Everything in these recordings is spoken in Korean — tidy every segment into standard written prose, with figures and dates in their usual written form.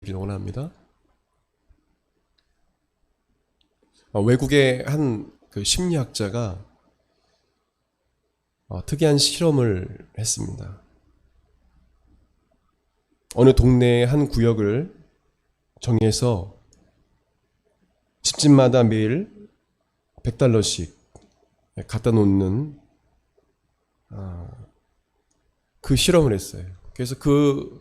원합니다. 외국의 한 그 심리학자가 특이한 실험을 했습니다. 어느 동네의 한 구역을 정해서 집집마다 매일 $100씩 갖다 놓는 그 실험을 했어요. 그래서 그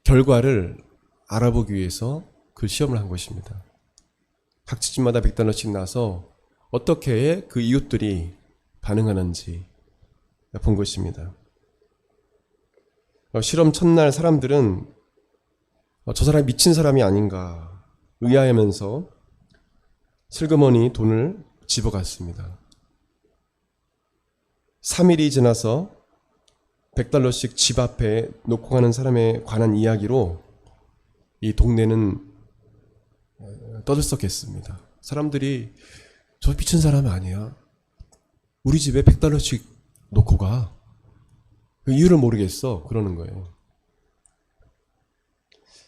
결과를 알아보기 위해서 그 시험을 한 것입니다. 각 집집마다 $100씩 나서 어떻게 그 이웃들이 반응하는지 본 것입니다. 실험 첫날 사람들은 저 사람이 미친 사람이 아닌가 의아하면서 슬그머니 돈을 집어갔습니다. 3일이 지나서 $100씩 집 앞에 놓고 가는 사람에 관한 이야기로 이 동네는 떠들썩했습니다. 사람들이 저 미친 사람 아니야? 우리 집에 $100씩 놓고 가. 그 이유를 모르겠어. 그러는 거예요.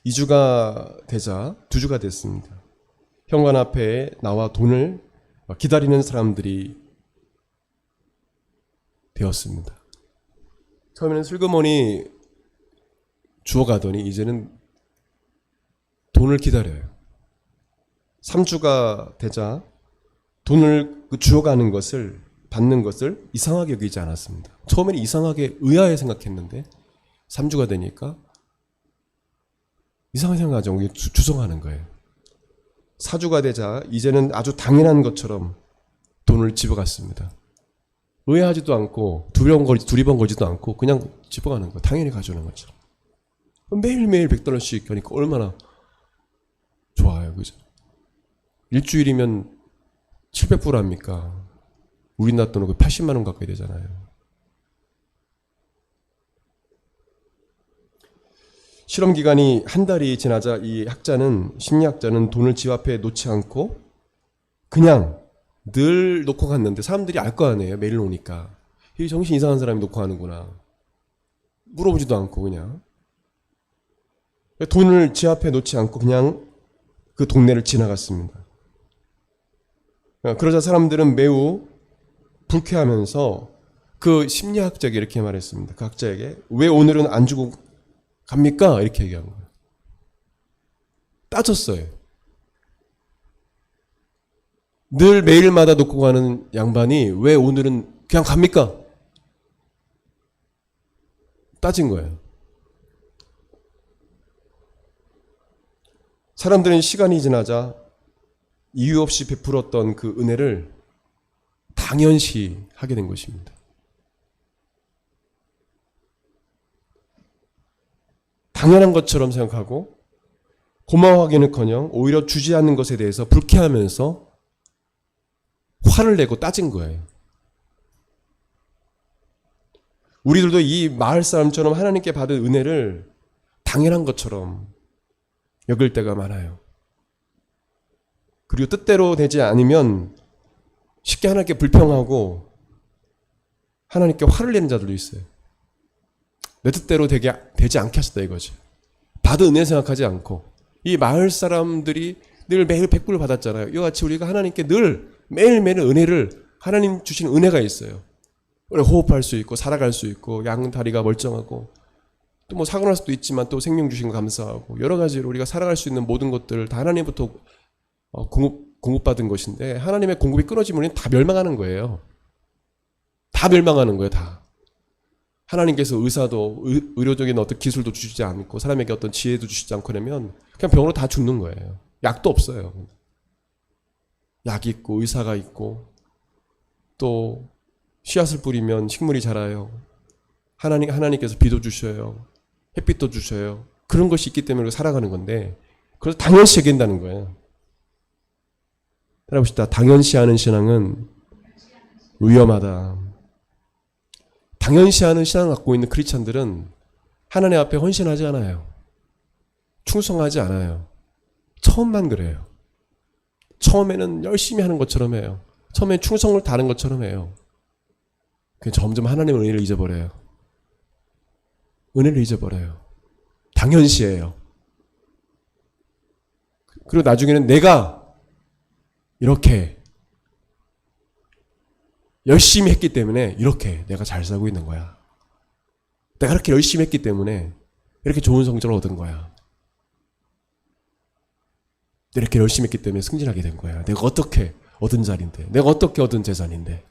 2주가 되자 2주가 됐습니다. 현관 앞에 나와 돈을 기다리는 사람들이 되었습니다. 처음에는 슬그머니 주워가더니 이제는 돈을 기다려요. 3주가 되자 돈을 주워가는 것을 받는 것을 이상하게 여기지 않았습니다. 처음에는 이상하게 의아해 생각했는데 3주가 되니까 이상하게 생각하지 않고 주성하는 거예요. 4주가 되자 이제는 아주 당연한 것처럼 돈을 집어갔습니다. 의아하지도 않고 두리번 걸지도 않고 그냥 집어가는 거, 당연히 가져오는 거죠. 매일매일 $100씩 하니까 얼마나 좋아요, 그죠? 일주일이면 700불 우리나라 돈으로 80만 원 가까이 되잖아요. 실험 기간이 한 달이 지나자 이 심리학자는 돈을 집 앞에 놓지 않고 그냥 늘 놓고 갔는데 사람들이 알 거 아니에요. 매일 오니까. 이 정신 이상한 사람이 놓고 가는구나. 물어보지도 않고 그냥. 돈을 집 앞에 놓지 않고 그냥 그 동네를 지나갔습니다. 그러자 사람들은 매우 불쾌하면서 그 심리학자에게 이렇게 말했습니다. 그 학자에게 왜 오늘은 안 주고 갑니까? 이렇게 얘기한 거예요. 따졌어요. 늘 매일마다 놓고 가는 양반이 왜 오늘은 그냥 갑니까? 따진 거예요. 사람들은 시간이 지나자 이유 없이 베풀었던 그 은혜를 당연시 하게 된 것입니다. 당연한 것처럼 생각하고 고마워하기는커녕 오히려 주지 않는 것에 대해서 불쾌하면서 화를 내고 따진 거예요. 우리들도 이 마을 사람처럼 하나님께 받은 은혜를 당연한 것처럼 여길 때가 많아요. 그리고 뜻대로 되지 않으면 쉽게 하나님께 불평하고 하나님께 화를 내는 자들도 있어요. 내 뜻대로 되지 않게 하셨다 이거지. 받은 은혜 생각하지 않고 이 마을 사람들이 늘 매일 100불을 받았잖아요. 이와 같이 우리가 하나님께 늘 매일매일 은혜를 하나님 주신 은혜가 있어요. 우리 호흡할 수 있고 살아갈 수 있고 양 다리가 멀쩡하고 또 뭐 사고 날 수도 있지만 또 생명 주신 거 감사하고 여러 가지로 우리가 살아갈 수 있는 모든 것들 다 하나님부터 공급받은 것인데 하나님의 공급이 끊어지면 우리는 다 멸망하는 거예요. 다 멸망하는 거예요. 다. 하나님께서 의사도 의료적인 어떤 기술도 주시지 않고 사람에게 어떤 지혜도 주시지 않고 그러면 그냥 병으로 다 죽는 거예요. 약도 없어요. 약이 있고 의사가 있고 또 씨앗을 뿌리면 식물이 자라요. 하나님께서 비도 주셔요. 햇빛도 주셔요. 그런 것이 있기 때문에 살아가는 건데 그래서 당연시 여긴다는 거예요. 따라봅시다. 당연시하는 신앙은 위험하다. 당연시하는 신앙을 갖고 있는 크리스찬들은 하나님 앞에 헌신하지 않아요. 충성하지 않아요. 처음만 그래요. 처음에는 열심히 하는 것처럼 해요. 처음에 충성을 다하는 것처럼 해요. 점점 하나님의 은혜를 잊어버려요. 은혜를 잊어버려요. 당연시해요. 그리고 나중에는 내가 이렇게 열심히 했기 때문에 이렇게 내가 잘 살고 있는 거야. 내가 그렇게 열심히 했기 때문에 이렇게 좋은 성적을 얻은 거야. 이렇게 열심히 했기 때문에 승진하게 된 거야. 내가 어떻게 얻은 자리인데, 내가 어떻게 얻은 재산인데.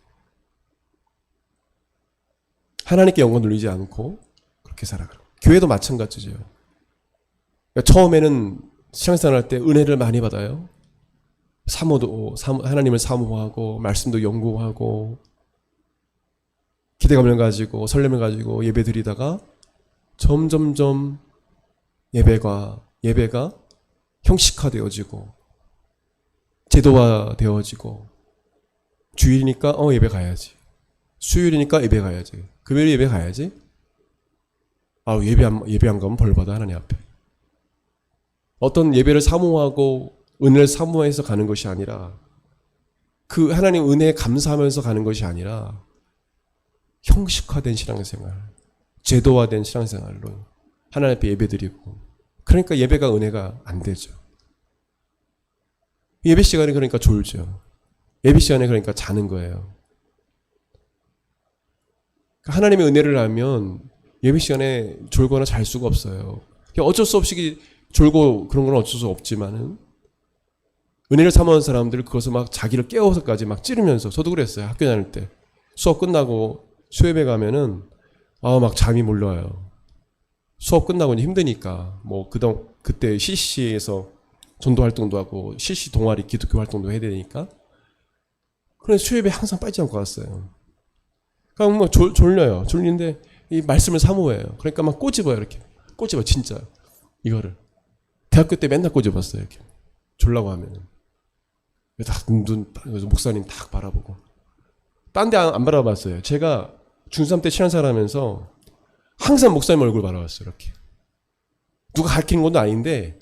하나님께 영광 돌리지 않고 그렇게 살아가는. 교회도 마찬가지죠. 그러니까 처음에는 신앙생활 할 때 은혜를 많이 받아요. 하나님을 사모하고 말씀도 연구하고 기대감을 가지고 설렘을 가지고 예배 드리다가 점점점 예배가 형식화되어지고 제도화되어지고 주일이니까 예배 가야지, 수요일이니까 예배 가야지, 금요일 예배 가야지. 예배 안 가면 벌 받아 하나님 앞에. 어떤 예배를 사모하고 은혜를 사모해서 가는 것이 아니라, 그 하나님 은혜에 감사하면서 가는 것이 아니라 형식화된 신앙생활, 제도화된 신앙생활로 하나님 앞에 예배드리고, 그러니까 예배가 은혜가 안 되죠. 예배 시간에 그러니까 졸죠. 예배 시간에 그러니까 자는 거예요. 하나님의 은혜를 알면 예배 시간에 졸거나 잘 수가 없어요. 어쩔 수 없이 졸고 그런 건 어쩔 수 없지만은, 은혜를 사모하는 사람들 그것을 막 자기를 깨워서까지 막 찌르면서, 저도 그랬어요. 학교 다닐 때 수업 끝나고 수예배 가면은 막 잠이 몰려요. 수업 끝나고 이제 힘드니까 뭐 그때 CC에서 전도 활동도 하고 CC 동아리 기독교 활동도 해야 되니까, 그래서 수예배 항상 빠지지 않고 갔어요. 그러니까 뭐 졸려요. 졸리는데 이 말씀을 사모해요. 그러니까 막 꼬집어요. 이렇게 꼬집어, 진짜. 이거를 대학교 때 맨날 꼬집었어요. 이렇게 졸라고 하면은 목사님 딱 바라보고. 딴 데 안 바라봤어요. 제가 중3 때 신앙생활하면서 항상 목사님 얼굴 바라봤어요. 이렇게 누가 가르치는 것도 아닌데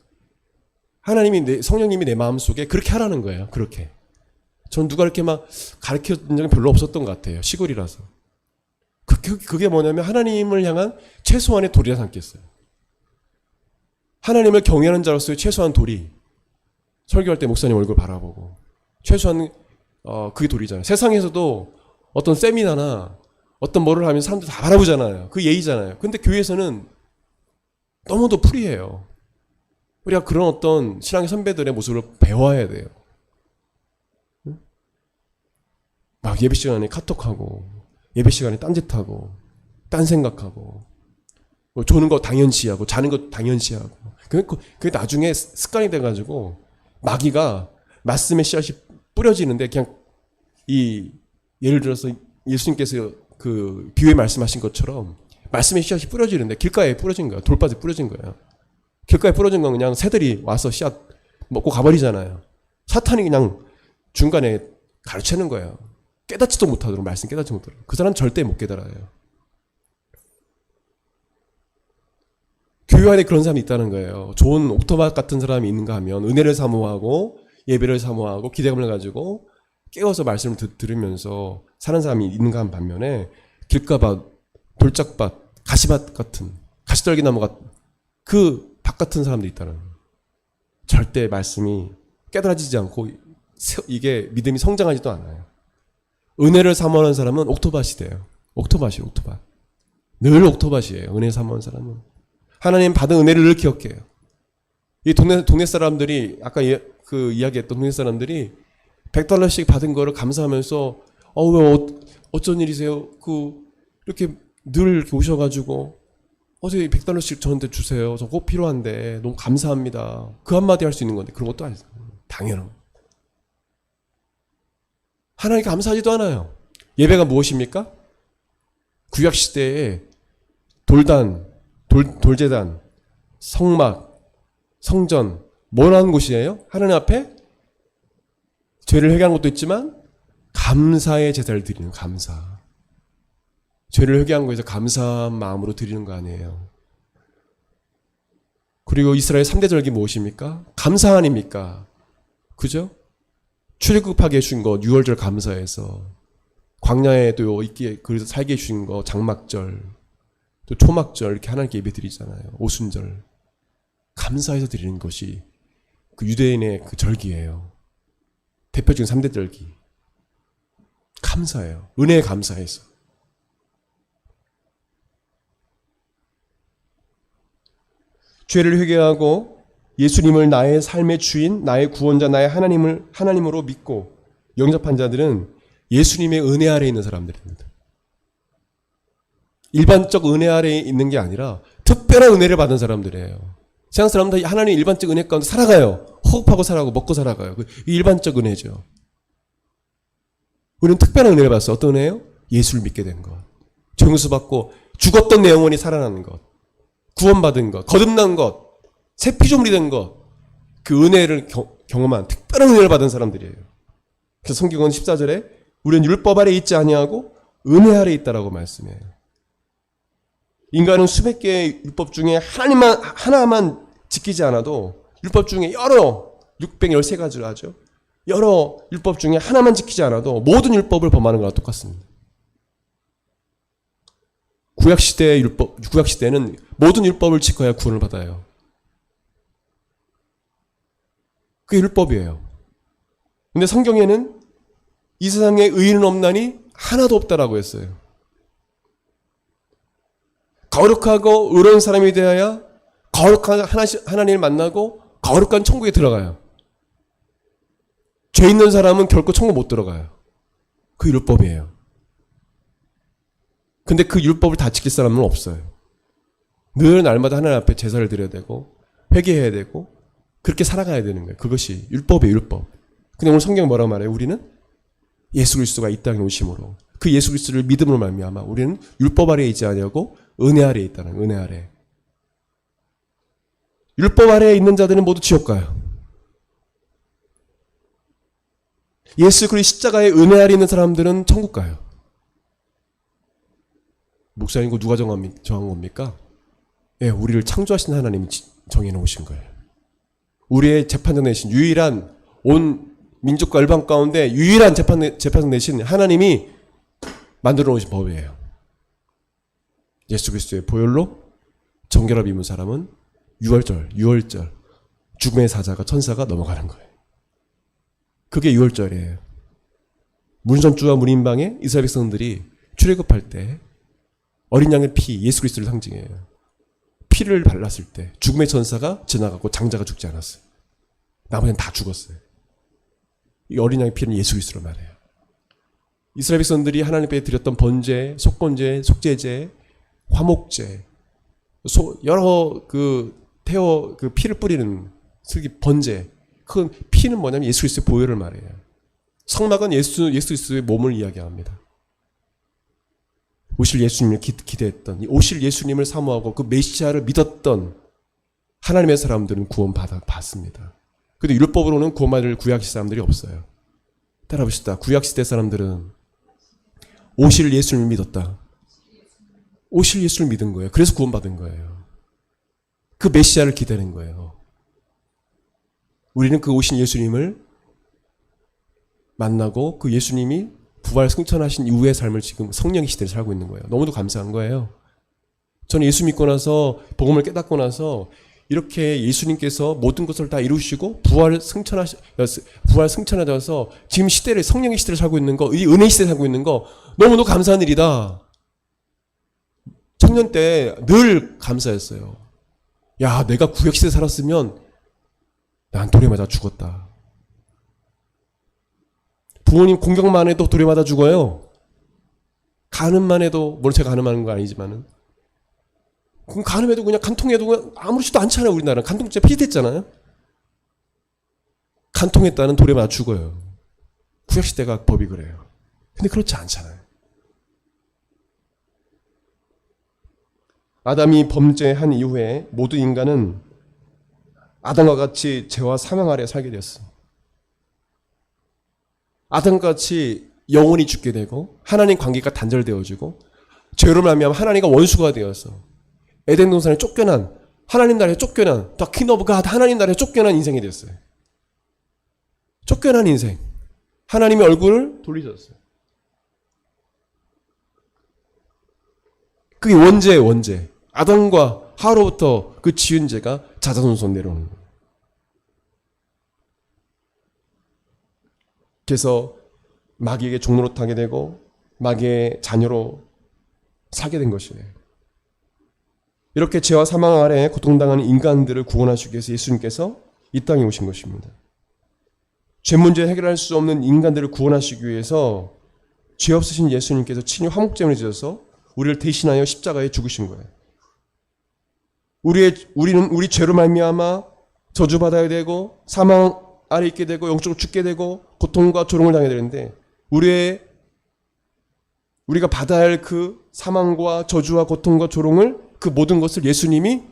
성령님이 내 마음속에 그렇게 하라는 거예요. 그렇게. 전 누가 이렇게 막 가르쳐준 적이 별로 없었던 것 같아요. 시골이라서. 그게 뭐냐면 하나님을 향한 최소한의 도리라 삼겠어요. 하나님을 경외하는 자로서의 최소한 도리. 설교할 때 목사님 얼굴 바라보고. 최소한 그게 도리잖아요. 세상에서도 어떤 세미나나 어떤 뭐를 하면 사람들 다 바라보잖아요. 그 예의잖아요. 근데 교회에서는 너무도 프리해요. 우리가 그런 어떤 신앙의 선배들의 모습을 배워야 돼요. 막 예배 시간에 카톡하고, 예배 시간에 딴짓하고, 딴 생각하고, 뭐 조는 거 당연시하고, 자는 거 당연시하고. 그게 나중에 습관이 돼가지고 마귀가 말씀의 씨앗이 뿌려지는데, 그냥 예를 들어서 예수님께서 그 비유에 말씀하신 것처럼 말씀의 씨앗이 뿌려지는데 길가에 뿌려진 거야. 돌밭에 뿌려진 거야. 길가에 뿌려진 건 그냥 새들이 와서 씨앗 먹고 가버리잖아요. 사탄이 그냥 중간에 가르치는 거예요. 깨닫지도 못하도록, 말씀 깨닫지 못하도록. 그 사람 절대 못 깨달아요. 교회 안에 그런 사람이 있다는 거예요. 좋은 옥토밭 같은 사람이 있는가 하면 은혜를 사모하고 예배를 사모하고 기대감을 가지고 깨워서 말씀을 들으면서 사는 사람이 있는가 한 반면에, 길가밭, 돌짝밭, 가시밭 같은, 가시떨기나무 같은 그 밭 같은 사람도 있다는 거예요. 절대 말씀이 깨달아지지 않고 이게 믿음이 성장하지도 않아요. 은혜를 사모하는 사람은 옥토밭이 돼요. 옥토밭이에요. 옥토밭. 늘 옥토밭이에요. 은혜 사모하는 사람은. 하나님 받은 은혜를 늘 기억해요. 이 동네 사람들이, 아까 그 이야기했던 동네 사람들이 $100씩 받은 거를 감사하면서 왜 어쩐 일이세요? 이렇게 늘 이렇게 오셔가지고 어제 $100씩 저한테 주세요. 저 꼭 필요한데 너무 감사합니다. 그 한마디 할 수 있는 건데 그런 것도 아니죠. 당연한. 하나님께 감사하지도 않아요. 예배가 무엇입니까? 구약 시대에 돌제단, 성막, 성전, 뭘 하는 곳이에요? 하나님 앞에 죄를 회개하는 것도 있지만 감사의 제사를 드리는, 감사. 죄를 회개한 거에서 감사한 마음으로 드리는 거 아니에요. 그리고 이스라엘 3대 절기 무엇입니까? 감사 아닙니까? 그죠? 출애굽하게 해준 거 6월절 감사해서, 광야에도 있기에 그래서 살게 해준 거 장막절, 또 초막절 이렇게 하나님께 예배 드리잖아요. 오순절 감사해서 드리는 것이 그 유대인의 그 절기예요. 대표적인 3대 절기. 감사해요. 은혜에 감사해서. 죄를 회개하고 예수님을 나의 삶의 주인, 나의 구원자, 나의 하나님으로 믿고 영접한 자들은 예수님의 은혜 아래에 있는 사람들입니다. 일반적 은혜 아래에 있는 게 아니라 특별한 은혜를 받은 사람들이에요. 세상 사람들 하나님의 일반적 은혜 가운데 살아가요. 호흡하고 살아가고 먹고 살아가요. 그 일반적 은혜죠. 우리는 특별한 은혜를 받았어요. 어떤 은혜예요? 예수를 믿게 된 것. 정수 받고 죽었던 내 영혼이 살아나는 것. 구원받은 것. 거듭난 것. 새 피조물이 된 것. 그 은혜를 경험한 특별한 은혜를 받은 사람들이에요. 그래서 성경은 14절에 우리는 율법 아래에 있지 아니하고 은혜 아래에 있다라고 말씀해요. 인간은 수백 개의 율법 중에 하나만 지키지 않아도 율법 중에 여러 613가지를 하죠. 여러 율법 중에 하나만 지키지 않아도 모든 율법을 범하는 거랑 똑같습니다. 구약시대는 모든 율법을 지켜야 구원을 받아요. 그게 율법이에요. 근데 성경에는 이 세상에 의인은 없나니 하나도 없다라고 했어요. 거룩하고 의로운 사람이 되어야 거룩한 하나님을 만나고 거룩한 천국에 들어가요. 죄 있는 사람은 결코 천국 못 들어가요. 그 율법이에요. 근데 그 율법을 다 지킬 사람은 없어요. 늘 날마다 하나님 앞에 제사를 드려야 되고 회개해야 되고 그렇게 살아가야 되는 거예요. 그것이 율법이에요. 율법. 근데 오늘 성경 뭐라고 말해요? 우리는 예수 그리스도가 이 땅에 오심으로 그 예수 그리스도를 믿음으로 말미암아 우리는 율법 아래에 있지 아니하고 은혜 아래에 있다는 은혜 아래. 율법 아래에 있는 자들은 모두 지옥 가요. 예수 그리스도 십자가의 은혜 아래에 있는 사람들은 천국 가요. 목사님 이거 누가 정한 겁니까? 예, 우리를 창조하신 하나님이 정해놓으신 거예요. 우리의 재판장 내신 유일한 온 민족과 열방 가운데 유일한 재판장 내신 하나님이 만들어 놓으신 법이에요. 예수 그리스도의 보혈로 정결함 입은 사람은 6월절 죽음의 사자가 천사가 넘어가는 거예요. 그게 6월절이에요. 문선주와 문인방에 이스라엘 백성들이 출애굽할 때 어린 양의 피, 예수 그리스도를 상징해요. 피를 발랐을 때 죽음의 천사가 지나가고 장자가 죽지 않았어요. 나머지는 다 죽었어요. 이 어린 양의 피는 예수 그리스도로 말해요. 이스라엘 백성들이 하나님 앞에 드렸던 번제, 속번제, 속죄제, 화목제, 여러 그 피를 뿌리는 번제. 그 피는 뭐냐면 예수 그리스도의 보혈을 말해요. 성막은 예수 그리스도의 몸을 이야기합니다. 오실 예수님을 기대했던, 오실 예수님을 사모하고 그 메시아를 믿었던 하나님의 사람들은 구원받습니다. 그런데 율법으로는 구원받을 구약시대 사람들이 없어요. 따라봅시다. 구약시대 사람들은 오실 예수님을 믿었다. 오실 예수를 믿은 거예요. 그래서 구원받은 거예요. 그 메시아를 기다린 거예요. 우리는 그 오신 예수님을 만나고 그 예수님이 부활 승천하신 이후의 삶을 지금 성령의 시대를 살고 있는 거예요. 너무도 감사한 거예요. 저는 예수 믿고 나서 복음을 깨닫고 나서 이렇게 예수님께서 모든 것을 다 이루시고 부활 승천하셔서 지금 시대를 성령의 시대를 살고 있는 거, 이 은혜 시대를 살고 있는 거 너무도 감사한 일이다. 청년 때 늘 감사했어요. 야, 내가 구약 시대 살았으면 난 돌에 맞아 죽었다. 부모님 공격만 해도 돌에 맞아 죽어요. 간음만 해도, 물론 제가 간음하는 거 아니지만은. 그럼 간음해도 그냥 간통해도 그냥 아무렇지도 않잖아요, 우리나라는. 간통죄 폐지됐잖아요. 간통했다는 돌에 맞아 죽어요. 구약시대가 법이 그래요. 근데 그렇지 않잖아요. 아담이 범죄한 이후에 모든 인간은 아담과 같이 죄와 사망 아래 살게 되었습니다. 아담과 같이 영원히 죽게 되고 하나님 관계가 단절되어지고 죄로 말미암아 하나님과 원수가 되어서 에덴 동산에 쫓겨난, 하나님 나라에 쫓겨난, 더 킹 오브 갓, 하나님 나라에 쫓겨난 인생이 됐어요. 쫓겨난 인생. 하나님의 얼굴을 돌리셨어요. 그게 원죄예요, 원죄. 아담과 하로부터 그 지은 죄가 자자손손 내려오는 거예요. 그래서 마귀에게 종로로 타게 되고 마귀의 자녀로 살게 된 것이에요. 이렇게 죄와 사망 아래 고통당하는 인간들을 구원하시기 위해서 예수님께서 이 땅에 오신 것입니다. 죄 문제 해결할 수 없는 인간들을 구원하시기 위해서 죄 없으신 예수님께서 친히 화목제물을 지어서 우리를 대신하여 십자가에 죽으신 거예요. 우리는 우리 죄로 말미암아 저주받아야 되고 사망 아래 있게 되고 영적으로 죽게 되고 고통과 조롱을 당해야 되는데 우리가 받아야 할 그 사망과 저주와 고통과 조롱을 그 모든 것을 예수님이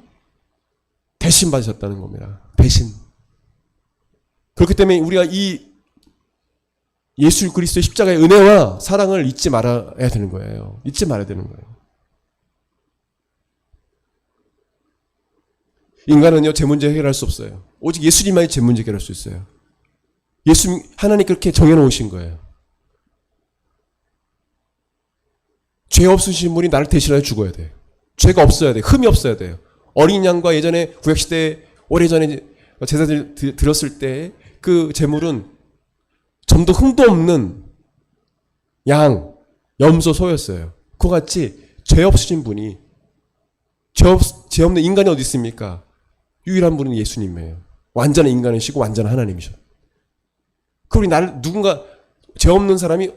대신 받으셨다는 겁니다. 대신. 그렇기 때문에 우리가 이 예수 그리스도의 십자가의 은혜와 사랑을 잊지 말아야 되는 거예요. 잊지 말아야 되는 거예요. 인간은요, 제 문제 해결할 수 없어요. 오직 예수님만이 제 문제 해결할 수 있어요. 하나님 그렇게 정해놓으신 거예요. 죄 없으신 분이 나를 대신하여 죽어야 돼요. 죄가 없어야 돼요. 흠이 없어야 돼요. 어린 양과 예전에 구약시대 오래전에 제사들 드렸을 때 그 제물은 점도 흠도 없는 양, 염소, 소였어요. 그와 같이 죄 없으신 분이 죄 없는 인간이 어디 있습니까? 유일한 분은 예수님이에요. 완전한 인간이시고 완전한 하나님이셔. 그리고 누군가 죄 없는 사람이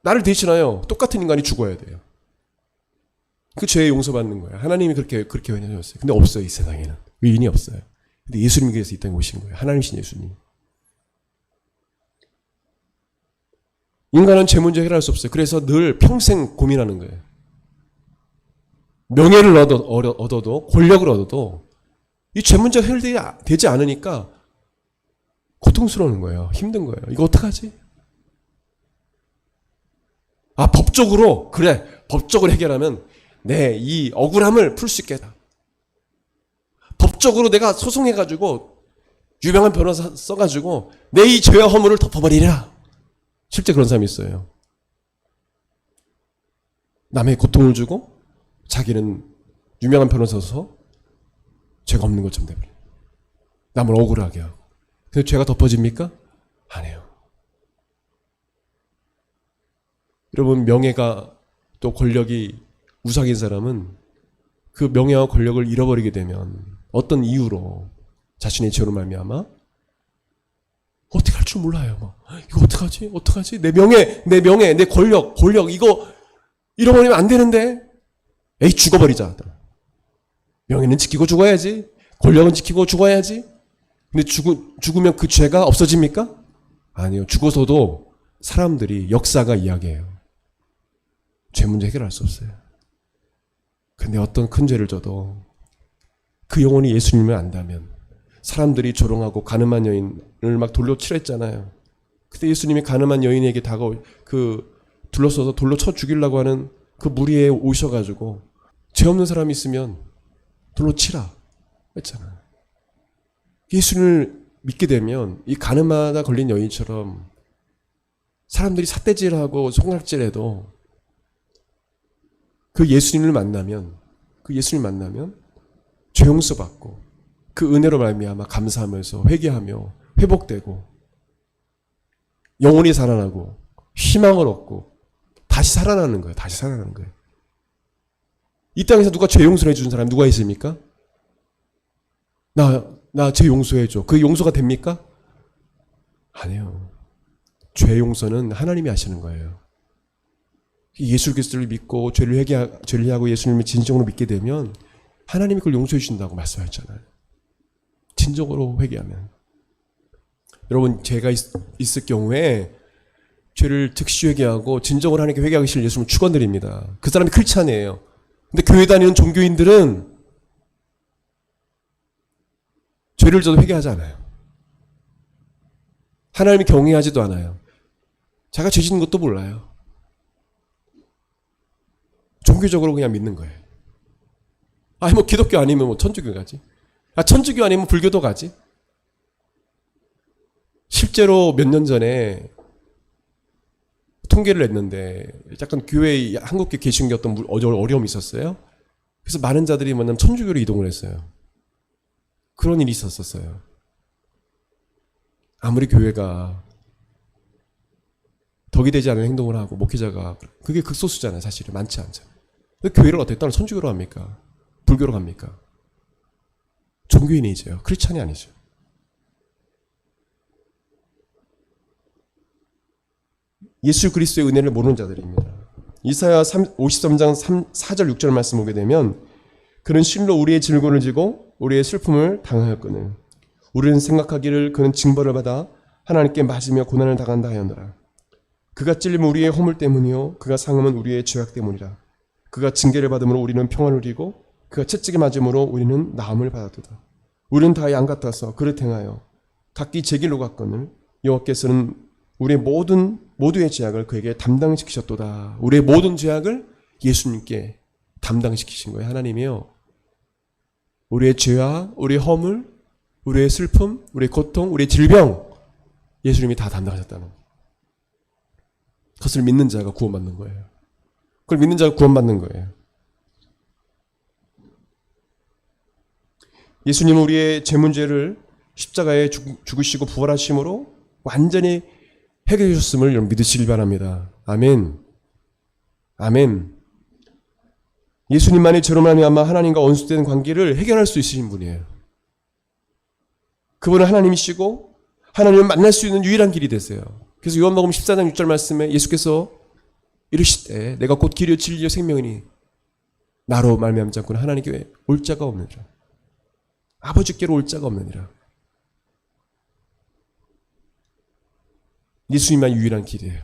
나를 대신하여 똑같은 인간이 죽어야 돼요. 그 죄에 용서받는 거예요. 하나님이 그렇게 해주셨어요. 근데 없어요, 이 세상에는. 의인이 없어요. 근데 예수님이 그래서 이 땅에 오신 거예요. 하나님이신 예수님. 인간은 죄 문제 해결할 수 없어요. 그래서 늘 평생 고민하는 거예요. 명예를 얻어도 권력을 얻어도 이 죄 문제가 해결되지 않으니까 고통스러운 거예요. 힘든 거예요. 이거 어떡하지? 법적으로 해결하면 내 이 억울함을 풀 수 있겠다. 법적으로 내가 소송해가지고 유명한 변호사 써가지고 내 이 죄와 허물을 덮어버리라. 실제 그런 사람이 있어요. 남의 고통을 주고 자기는 유명한 변호사 써서 죄가 없는 것처럼 돼버려요. 남을 억울하게 하고. 근데 죄가 덮어집니까? 안 해요. 여러분, 명예가 또 권력이 우상인 사람은 그 명예와 권력을 잃어버리게 되면 어떤 이유로 자신의 죄로 말미암아 어떻게 할 줄 몰라요. 이거 어떡하지? 내 명예, 내 권력 이거 잃어버리면 안 되는데. 에이, 죽어버리자. 명예는 지키고 죽어야지. 권력은 지키고 죽어야지. 근데 죽으면 그 죄가 없어집니까? 아니요. 죽어서도 사람들이 역사가 이야기해요. 죄 문제 해결할 수 없어요. 근데 어떤 큰 죄를 져도 그 영혼이 예수님을 안다면 사람들이 조롱하고 가늠한 여인을 막 돌로 치랬잖아요. 그때 예수님이 가늠한 여인에게 둘러서서 돌로 쳐 죽이려고 하는 그 무리에 오셔가지고 죄 없는 사람이 있으면 돌로 치라 했잖아요. 예수님을 믿게 되면 이 가늠하다 걸린 여인처럼 사람들이 삿대질하고 손가락질해도 그 예수님을 만나면 죄 용서받고 그 은혜로 말미암아 감사하면서 회개하며 회복되고 영혼이 살아나고 희망을 얻고 다시 살아나는 거예요. 이 땅에서 누가 죄 용서해 주는 사람이 누가 있습니까? 나 죄 용서해 줘. 그 용서가 됩니까? 아니요. 죄 용서는 하나님이 하시는 거예요. 예수 그리스도를 믿고 죄를 회개하고 예수님을 진정으로 믿게 되면 하나님이 그걸 용서해 주신다고 말씀하셨잖아요. 진정으로 회개하면. 여러분, 죄가 있을 경우에 죄를 즉시 회개하고 진정으로 하나님께 회개하시는 예수님을 축원드립니다. 그 사람이 크리스찬이에요. 근데 교회 다니는 종교인들은 죄를 져도 회개하지 않아요. 하나님이 경외하지도 않아요. 자기가 죄 짓는 것도 몰라요. 종교적으로 그냥 믿는 거예요. 기독교 아니면 천주교 가지. 천주교 아니면 불교도 가지. 실제로 몇 년 전에 통계를 냈는데 약간 교회에 한국계 개신교 어떤 어려움이 있었어요. 그래서 많은 자들이 천주교로 이동을 했어요. 그런 일이 있었어요. 아무리 교회가 덕이 되지 않은 행동을 하고 목회자가 그게 극소수잖아요. 사실은 많지 않잖아요. 근데 교회를 어떻게 따로 천주교로 합니까? 불교로 갑니까? 종교인이죠. 크리스찬이 아니죠. 예수 그리스도의 은혜를 모르는 자들입니다. 이사야 53장 4절 6절 말씀 보게 되면 그는 실로 우리의 질고를 지고 우리의 슬픔을 당하였거늘 우리는 생각하기를 그는 징벌을 받아 하나님께 맞으며 고난을 당한다 하였노라. 그가 찔림은 우리의 허물 때문이요 그가 상함은 우리의 죄악 때문이라. 그가 징계를 받음으로 우리는 평안을 누리고 그가 채찍에 맞음으로 우리는 나음을 받았도다. 우리는 다 양 같아서 그를 행하여 각기 제 길로 갔거늘 여호와께서는 우리의 모두의 죄악을 그에게 담당시키셨도다. 우리의 모든 죄악을 예수님께 담당시키신 거예요. 하나님이요. 우리의 죄악, 우리의 허물, 우리의 슬픔, 우리의 고통, 우리의 질병 예수님이 다 담당하셨다는 거예요. 그것을 믿는 자가 구원받는 거예요. 그걸 믿는 자가 구원받는 거예요. 예수님은 우리의 죄 문제를 십자가에 죽으시고 부활하심으로 완전히 해결해 주셨음을 여러분 믿으시길 바랍니다. 아멘. 아멘. 예수님만이 저로 말미암아 하나님과 원수된 관계를 해결할 수 있으신 분이에요. 그분은 하나님이시고 하나님을 만날 수 있는 유일한 길이 되세요. 그래서 요한복음 14장 6절 말씀에 예수께서 이르시되 내가 곧 길이요 진리요 생명이니 나로 말미암지 않고는 하나님께 올 자가 없느니라. 아버지께로 올 자가 없느니라. 예수님만 유일한 길이에요.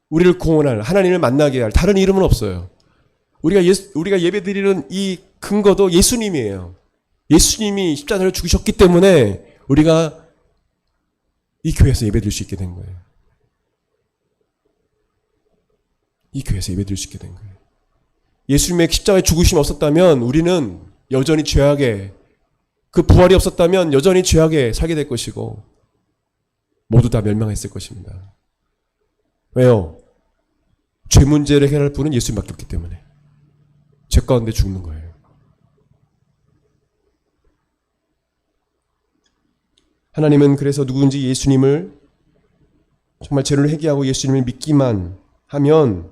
우리를 공헌할 하나님을 만나게 할 다른 이름은 없어요. 우리가 예배드리는 이 근거도 예수님이에요. 예수님이 십자가를 죽으셨기 때문에 우리가 이 교회에서 예배드릴 수 있게 된 거예요. 이 교회에서 예배드릴 수 있게 된 거예요. 예수님의 십자가의 죽으심이 없었다면 우리는 여전히 죄악에, 그 부활이 없었다면 여전히 죄악에 살게 될 것이고 모두 다 멸망했을 것입니다. 왜요? 죄 문제를 해결할 분은 예수님밖에 없기 때문에 죄 가운데 죽는 거예요. 하나님은 그래서 누구든지 예수님을 정말 죄를 회개하고 예수님을 믿기만 하면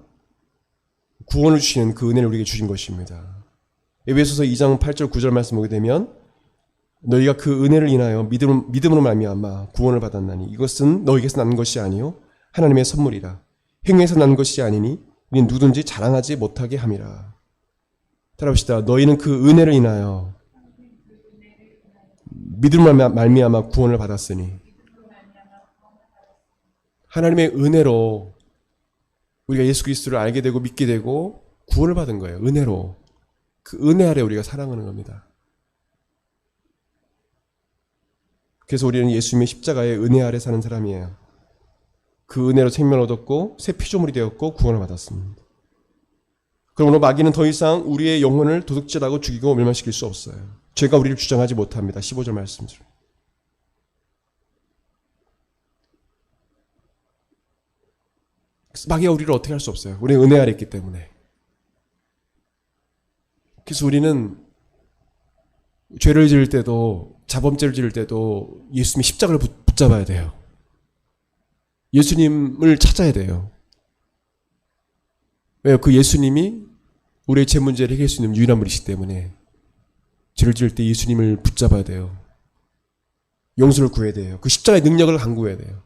구원을 주시는 그 은혜를 우리에게 주신 것입니다. 에베소서 2장 8절 9절 말씀 보게 되면 너희가 그 은혜를 인하여 믿음으로 말미암아 구원을 받았나니 이것은 너희에게서 난 것이 아니요 하나님의 선물이라. 행위에서 난 것이 아니니 우리는 누구든지 자랑하지 못하게 함이라. 따라합시다. 너희는 그 은혜를 인하여 믿음으로 말미암아 구원을 받았으니 하나님의 은혜로 우리가 예수 그리스도를 알게 되고 믿게 되고 구원을 받은 거예요. 은혜로. 그 은혜 아래 우리가 살아가는 겁니다. 그래서 우리는 예수님의 십자가의 은혜 아래 사는 사람이에요. 그 은혜로 생명을 얻었고 새 피조물이 되었고 구원을 받았습니다. 그러므로 마귀는 더 이상 우리의 영혼을 도둑질하고 죽이고 멸망시킬 수 없어요. 죄가 우리를 주장하지 못합니다. 15절 말씀대로. 마귀가 우리를 어떻게 할 수 없어요. 우리는 은혜 아래 있기 때문에. 그래서 우리는 죄를 지을 때도 자범죄를 지을 때도 예수님의 십자가를 붙잡아야 돼요. 예수님을 찾아야 돼요. 왜요? 그 예수님이 우리의 죄 문제를 해결할 수 있는 유일한 분이시기 때문에 죄를 지을 때 예수님을 붙잡아야 돼요. 용서를 구해야 돼요. 그 십자가의 능력을 간구해야 돼요.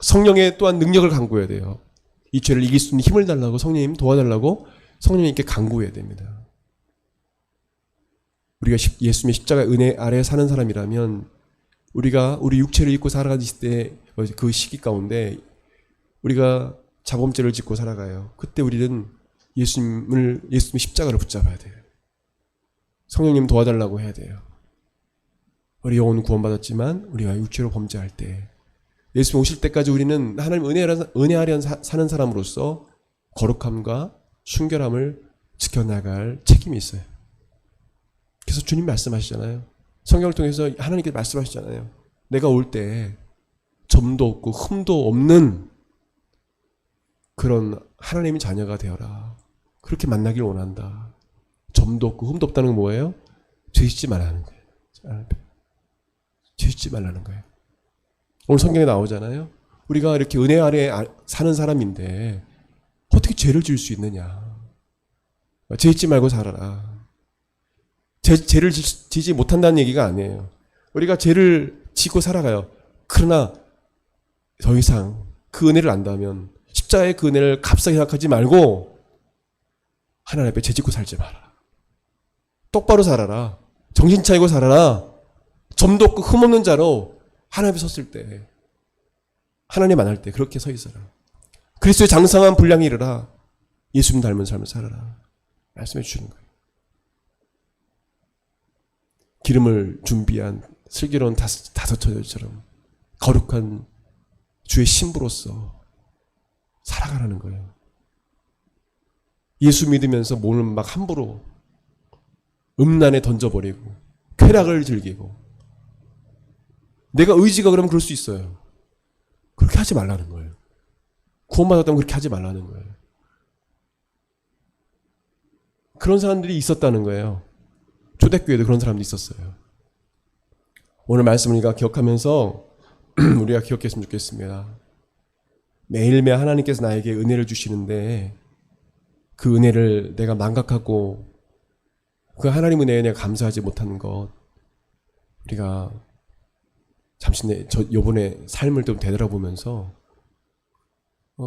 성령의 또한 능력을 간구해야 돼요. 이 죄를 이길 수 있는 힘을 달라고 성령님 도와달라고 성령님께 간구해야 됩니다. 우리가 예수님의 십자가의 은혜 아래 사는 사람이라면 우리가 우리 육체를 입고 살아가는 때 그 시기 가운데 우리가 자범죄를 짓고 살아가요. 그때 우리는 예수님의 십자가를 붙잡아야 돼요. 성령님 도와달라고 해야 돼요. 우리 영혼은 구원받았지만 우리가 육체로 범죄할 때 예수님 오실 때까지 우리는 하나님 은혜 아래 사는 사람으로서 거룩함과 순결함을 지켜나갈 책임이 있어요. 그래서 주님 말씀하시잖아요. 성경을 통해서 하나님께 말씀하시잖아요. 내가 올 때 점도 없고 흠도 없는 그런 하나님의 자녀가 되어라. 그렇게 만나길 원한다. 점도 없고 흠도 없다는 건 뭐예요? 죄 짓지 말라는 거예요. 죄 짓지 말라는 거예요. 오늘 성경에 나오잖아요. 우리가 이렇게 은혜 아래 사는 사람인데 어떻게 죄를 지을 수 있느냐. 죄 짓지 말고 살아라. 죄를 지지 못한다는 얘기가 아니에요. 우리가 죄를 지고 살아가요. 그러나 더 이상 그 은혜를 안다면 십자가의 그 은혜를 값싸게 생각하지 말고 하나님 앞에 죄 짓고 살지 마라. 똑바로 살아라. 정신 차리고 살아라. 점도 없고 흠없는 자로 하나님 앞에 섰을 때, 하나님 만날 때 그렇게 서 있어라. 그리스도의 장성한 분량이 이르라. 예수님 닮은 삶을 살아라. 말씀해 주시는 거예요. 기름을 준비한 슬기로운 다섯 처녀처럼 거룩한 주의 신부로서 살아가라는 거예요. 예수 믿으면서 몸을 막 함부로 음란에 던져버리고 쾌락을 즐기고, 내가 의지가 그러면 그럴 수 있어요. 그렇게 하지 말라는 거예요. 구원받았다면 그렇게 하지 말라는 거예요. 그런 사람들이 있었다는 거예요. 초대교회도 그런 사람들이 있었어요. 오늘 말씀을 우리가 기억하면서 우리가 기억했으면 좋겠습니다. 매일매일 하나님께서 나에게 은혜를 주시는데 그 은혜를 내가 망각하고 그 하나님 은혜에 내가 감사하지 못하는 것, 우리가 잠시 요번에 삶을 좀 되돌아보면서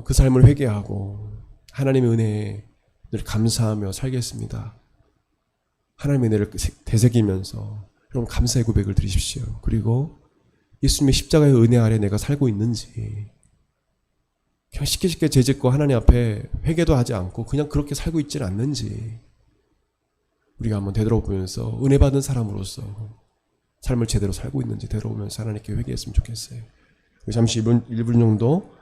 그 삶을 회개하고 하나님의 은혜에 늘 감사하며 살겠습니다. 하나님의 은혜를 되새기면서 여러분 감사의 고백을 드리십시오. 그리고 예수님의 십자가의 은혜 아래 내가 살고 있는지, 그냥 쉽게 죄짓고 하나님 앞에 회개도 하지 않고 그냥 그렇게 살고 있지는 않는지 우리가 한번 되돌아보면서 은혜 받은 사람으로서 삶을 제대로 살고 있는지 되돌아보면서 하나님께 회개했으면 좋겠어요. 잠시 1분 정도